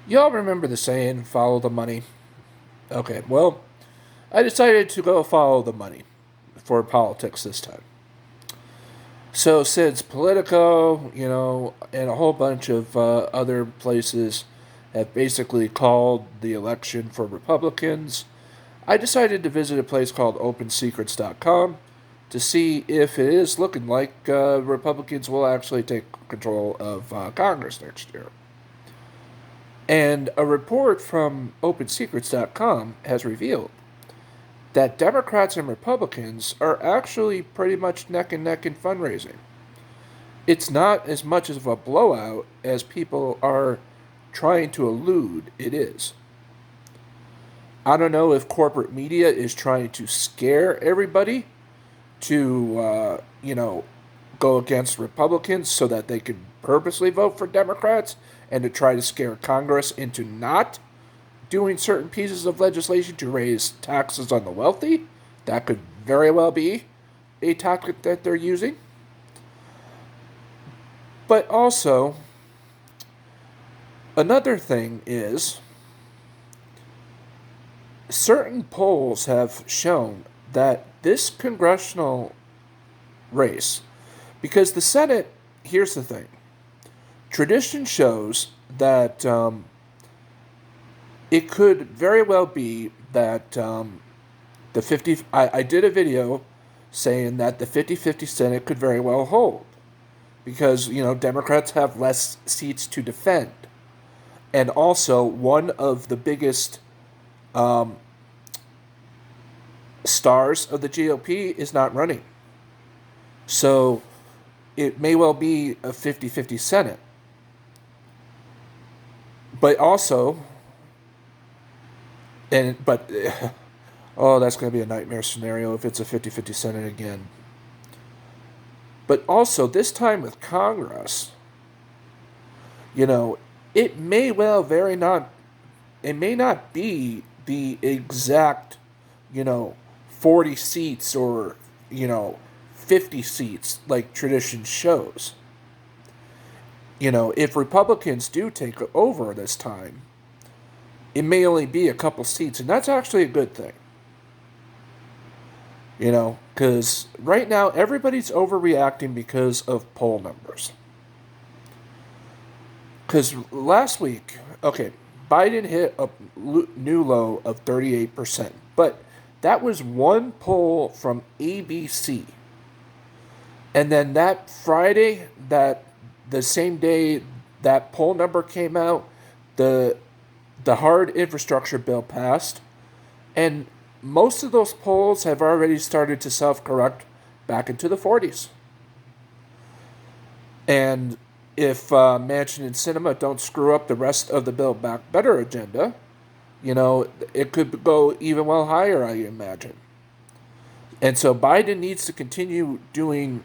Y'all remember the saying, follow the money? Okay, well, I decided to go follow the money for politics this time. So, since Politico, and a whole bunch of other places have basically called the election for Republicans, I decided to visit a place called OpenSecrets.com to see if it is looking like Republicans will actually take control of Congress next year. And a report from OpenSecrets.com has revealed that Democrats and Republicans are actually pretty much neck and neck in fundraising. It's not as much of a blowout as people are trying to allude it is. I don't know if corporate media is trying to scare everybody to, go against Republicans so that they can purposely vote for Democrats and to try to scare Congress into not doing certain pieces of legislation to raise taxes on the wealthy. That could very well be a tactic that they're using. But also, another thing is certain polls have shown that this congressional race, because the Senate, here's the thing, tradition shows that it could very well be that the 50, I did a video saying that the 50-50 Senate could very well hold because, Democrats have less seats to defend. And also, one of the biggest stars of the GOP is not running. So it may well be a 50-50 Senate. But also, but oh, that's going to be a nightmare scenario if it's a 50-50 Senate again. But also, this time with Congress, it may well it may not be the exact, 40 seats or, 50 seats like tradition shows. If Republicans do take over this time, it may only be a couple seats, and that's actually a good thing. Because right now everybody's overreacting because of poll numbers. Because last week, okay, Biden hit a new low of 38%, but that was one poll from ABC. And then that Friday, the same day that poll number came out, the hard infrastructure bill passed, and most of those polls have already started to self-correct back into the 40s. And if Manchin and Sinema don't screw up the rest of the Build Back Better agenda, it could go even well higher, I imagine. And so Biden needs to continue doing,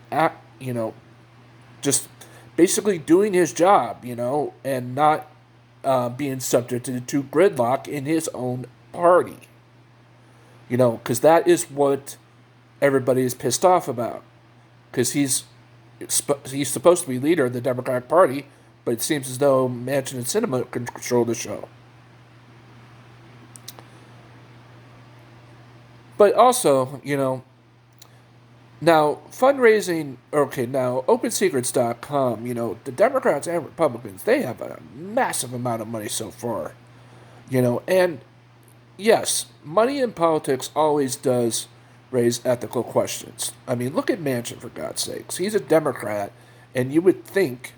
just basically doing his job, and not being subjected to gridlock in his own party. Because that is what everybody is pissed off about. Because he's supposed to be leader of the Democratic Party, but it seems as though Manchin and Sinema can control the show. But also, now fundraising, okay, now OpenSecrets.com, the Democrats and Republicans, they have a massive amount of money so far, and yes, money in politics always does raise ethical questions. I mean, look at Manchin, for God's sakes. He's a Democrat, and you would think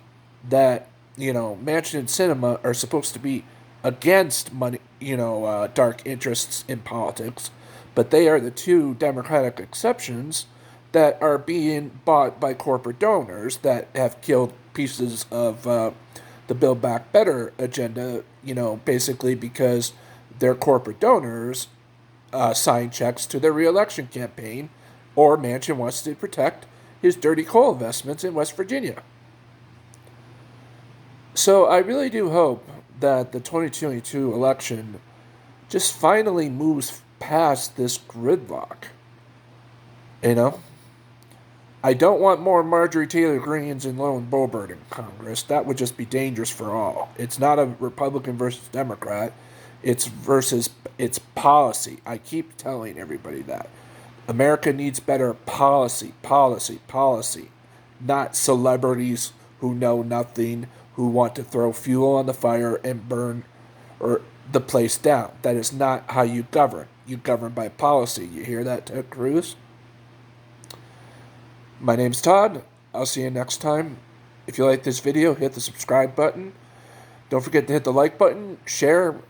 that, Manchin and Sinema are supposed to be against money, dark interests in politics, but they are the two Democratic exceptions that are being bought by corporate donors that have killed pieces of the Build Back Better agenda, basically because their corporate donors sign checks to their reelection campaign, or Manchin wants to protect his dirty coal investments in West Virginia. So I really do hope that the 2022 election just finally moves past this gridlock. You know? I don't want more Marjorie Taylor Greens and Lone Boebert in Congress. That would just be dangerous for all. It's not a Republican versus Democrat. It's policy. I keep telling everybody that. America needs better policy, policy, policy. Not celebrities who know nothing, who want to throw fuel on the fire and burn or the place down. That is not how you govern. You govern by policy. You hear that, Ted Cruz? My name's Todd. I'll see you next time. If you like this video, hit the subscribe button. Don't forget to hit the like button, share,